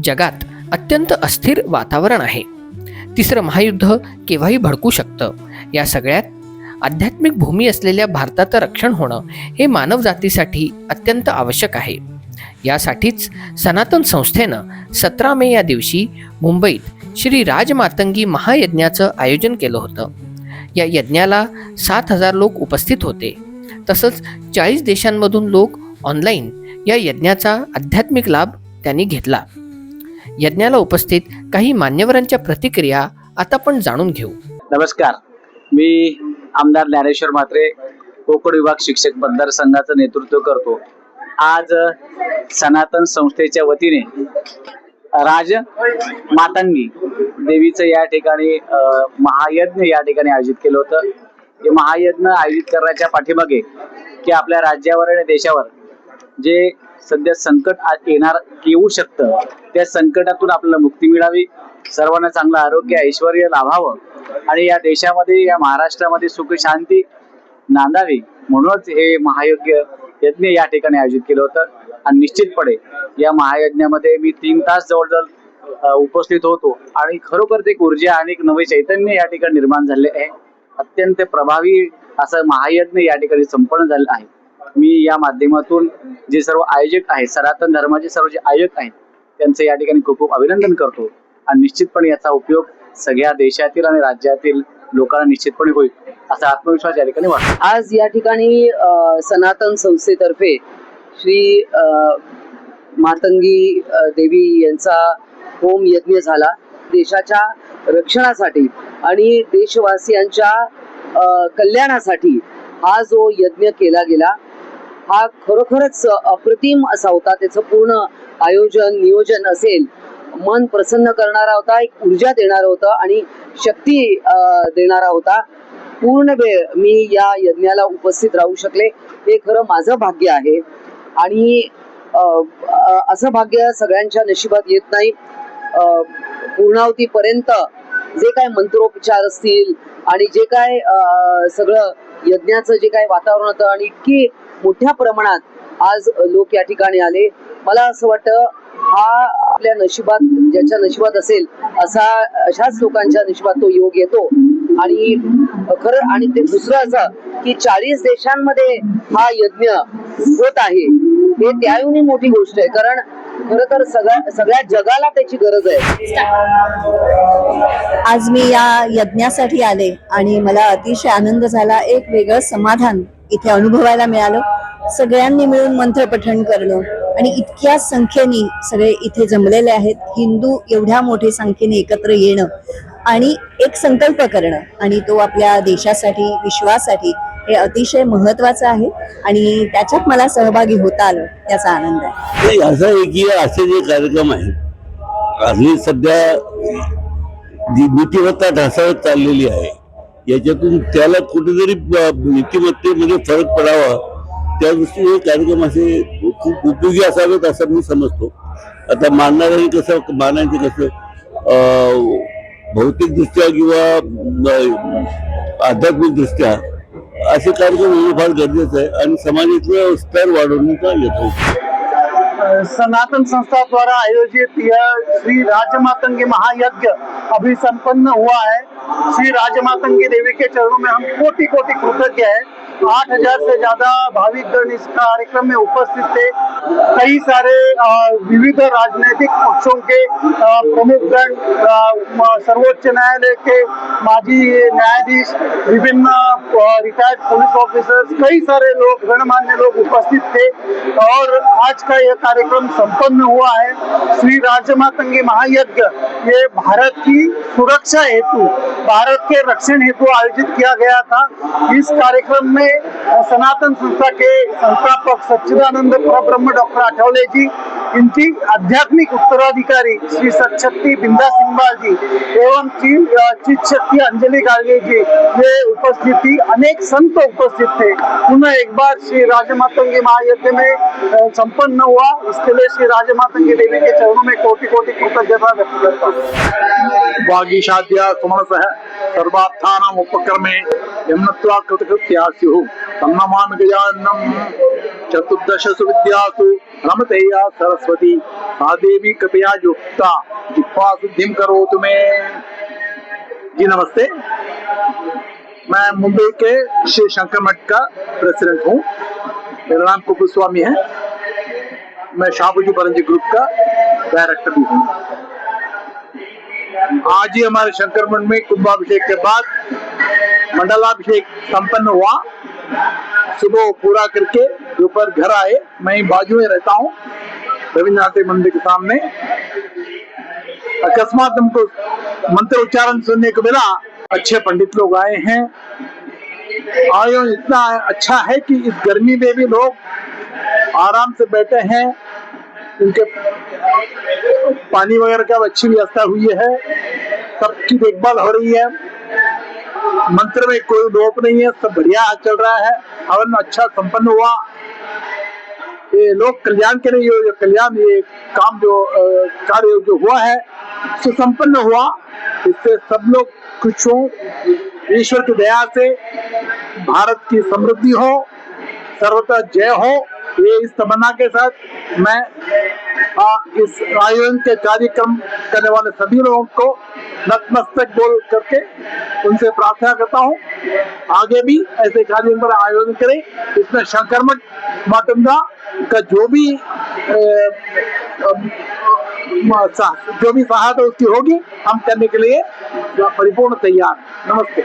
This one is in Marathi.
जगात अत्यंत अस्थिर वातावरण आहे. तिसरं महायुद्ध केव्हाही भडकू शकतं. या सगळ्यात आध्यात्मिक भूमी असलेल्या भारताचं रक्षण होणं हे मानवजातीसाठी अत्यंत आवश्यक आहे. यासाठीच सनातन संस्थेनं 17 मे या दिवशी मुंबईत श्री राजमातंगी महायज्ञाचं आयोजन केलं होतं. या यज्ञाला 7,000 लोक उपस्थित होते. तसंच 40 देशांमधून लोक ऑनलाईन या यज्ञाचा आध्यात्मिक लाभ त्यांनी घेतला. यज्ञाला उपस्थित काही मान्यवरांच्या प्रतिक्रिया आता आपण जाणून घेऊ. नमस्कार, मी आमदार ज्ञानेश्वर म्हात्रे, कोकण विभाग शिक्षक मतदारसंघाचं नेतृत्व करतो. आज सनातन संस्थेच्या वतीने राज मातंगी देवीचं या ठिकाणी महायज्ञ या ठिकाणी आयोजित केलं होतं. हे महायज्ञ आयोजित करण्याच्या पाठीमागे की आपल्या राज्यावर आणि देशावर जे सध्या संकट येऊ शकतं, त्या संकटातून आपल्याला मुक्ती मिळावी, सर्वांना चांगलं आरोग्य ऐश्वर्य लाभावं आणि या देशामध्ये या महाराष्ट्रामध्ये सुख शांती नांदावी म्हणूनच हे महायज्ञ या ठिकाणी आयोजित केलं होतं. आणि निश्चितपणे या महायज्ञामध्ये मी 3 तास जवळजवळ उपस्थित होतो आणि खरोखर ते ऊर्जा आणि एक नवे चैतन्य या ठिकाणी निर्माण झाले आहे. अत्यंत प्रभावी असं महायज्ञ या ठिकाणी संपन्न झालं आहे. मी या माध्यमातून जे सर्व आयोजक आहेत, सनातन धर्माचे सर्व जे आयोजक आहेत, त्यांचं या ठिकाणी खूप खूप अभिनंदन करतो आणि निश्चितपणे याचा उपयोग सगळ्या देशातील आणि राज्यातील लोकांना निश्चितपणे होईल असा आत्मविश्वास या ठिकाणी वाटतो. आज या ठिकाणी सनातन संस्थेतर्फे श्री मातंगी देवी यांचा होम यज्ञ झाला. देशाच्या रक्षणासाठी आणि देशवासियांच्या कल्याणासाठी हा जो यज्ञ केला गेला हा खरोखरच अप्रतिम असा होता. त्याचं पूर्ण आयोजन नियोजन असेल, मन प्रसन्न करणारा होता, एक ऊर्जा देणारा होता आणि शक्ती देणारा होता. पूर्ण वेळ मी या यज्ञाला उपस्थित राहू शकले हे खरं माझं भाग्य आहे आणि असं भाग्य सगळ्यांच्या नशिबात येत नाही. पूर्णावतीपर्यंत जे काय मंत्रोपचार असतील आणि जे काय सगळं यज्ञाचं जे काय वातावरण होतं आणि इतकी मोठ्या प्रमाणात आज लोक या ठिकाणी आले. मला असं वाटतं हा आपल्या नशिबात ज्याच्या नशिबात असेल अशाच लोकांच्या नशिबात तो योग येतो. आणि खरं आणि ते दुसरं असं की 40 देशांमध्ये हा यज्ञ होत आहे हे त्याहूनही मोठी गोष्ट आहे, कारण खरं तर सगळ्या जगाला त्याची गरज आहे. आज मी या यज्ञासाठी आले आणि मला अतिशय आनंद झाला. एक वेगळं समाधान इथे अनुभवायला मिळालं. सगळ्यांनी मिळून मंत्र पठण करणं आणि इतक्या संख्येने सगळे इथे जमलेले आहेत. हिंदू एवढ्या मोठ्या संख्येने एकत्र येणं आणि एक संकल्प करणं आणि तो आपल्या देशासाठी विश्वासाठी हे अतिशय महत्वाचं आहे आणि त्याच्यात मला सहभागी होता आलं त्याचा आनंद आहे. असं आहे की असे जे कार्यक्रम आहेत आणि सध्या जी नीतिमत्ता ढासळत चाललेली आहे याच्यातून त्याला कुठेतरी नीतिमत्तेमध्ये फरक पडावा त्या दृष्टीने कार्यक्रम असे खूप उपयोगी असावेत असं मी समजतो. आता मानणाऱ्यांनी कसं मानायचं कसं भौतिकदृष्ट्या किंवा आध्यात्मिक दृष्ट्या असे कार्यक्रम होणं फार गरजेचं आहे आणि समाजातलं स्तर वाढवण्याचा येतो. सनातन संस्था द्वारा आयोजित यह श्री राजमातंगी महायज्ञ अभी संपन्न हुआ है. श्री राजमातंगी देवी के चरणों में हम कोटि कोटि कृतज्ञ हैं. 8,000 से ज्यादा भाविक गण इस कार्यक्रम में उपस्थित थे. कई सारे विविध राजनीतिक पक्षों के प्रमुख गण, सर्वोच्च न्यायालय के माजी न्यायाधीश, विभिन्न रिटायर्ड पुलिस ऑफिसर्स, कई सारे लोग गणमान्य लोग उपस्थित थे और आज का यह कार्यक्रम संपन्न हुआ है. श्री राजमातंगी महायज्ञ ये भारत की सुरक्षा हेतु, भारत के रक्षण हेतु आयोजित किया गया था. इस कार्यक्रम में सनातन संस्था के संस्थापक सच्चिदानंद ब्रह्म डॉक्टर आठवले जी, इनकी आध्यात्मिक उत्तराधिकारी श्री सतशक्ति बिंदा सिंहबाल जी एवं चित शक्ति अंजलि गार्गे जी ये उपस्थित थी. अनेक संत उपस्थित थे. पुनः एक बार श्री राजमातंगी महायज्ञ में संपन्न हुआ. इसके लिए श्री राजमातंगी देवी के चरणों में कोटि कोटि कृतज्ञता व्यक्त करता हूँ. वागीशाद्या सुमनसः सर्वार्थानाम् उपक्रमे यम्नत्वा कृतकृत्या स्युः. तन्नमामि गजाननम् चतुर्दशसु विद्यासु रमते या सरस्वती सा देवी कृपया युक्ता जिह्वा सिद्धिं करोतु मे। जी नमस्ते, मैं मुंबई के श्री शंकर मठ का प्रेसिडेंट हूँ। मेरा नाम कुपुस्वामी है। मैं शाहबुजी बरंजी ग्रुप का डायरेक्टर भी हूँ। आज ही हमारे शंकर मठ में कुंभाभिषेक के बाद मंडलाभिषेक संपन्न हुआ। सुबह पूरा करके दोपहर घर आए। मैं बाजू में रहता हूँ, रविन्द्रनाथ मंदिर के सामने। अकस्मात हमको मंत्र उच्चारण सुनने को मिला। अच्छे पंडित लोग आए हैं। आयोजन इतना अच्छा है कि इस गर्मी में भी लोग आराम से बैठे हैं। उनके पानी वगैरह का अच्छी व्यवस्था हुई है। सबकी देखभाल हो रही है। मंत्र में कोई लोप नहीं है, सब बढ़िया चल रहा है। हवन अच्छा संपन्न हुआ। ये लोक कल्याण के लिए जो कल्याण ये काम जो कार्य जो हुआ है सुसंपन्न हुआ। इससे सब लोग खुश हो। ईश्वर की दया से भारत की समृद्धि हो, सर्वथा जय हो, ये इस तमन्ना के साथ मैं इस आयोजन के कार्यक्रम करने वाले सभी लोगों को नतमस्तक बोल करके उनसे प्रार्थना करता हूँ आगे भी ऐसे कार्यक्रम पर आयोजन करें। इसमें शंकर मठ मातंगा का जो भी सहायता उसकी होगी, हम करने के लिए परिपूर्ण तैयार। नमस्ते।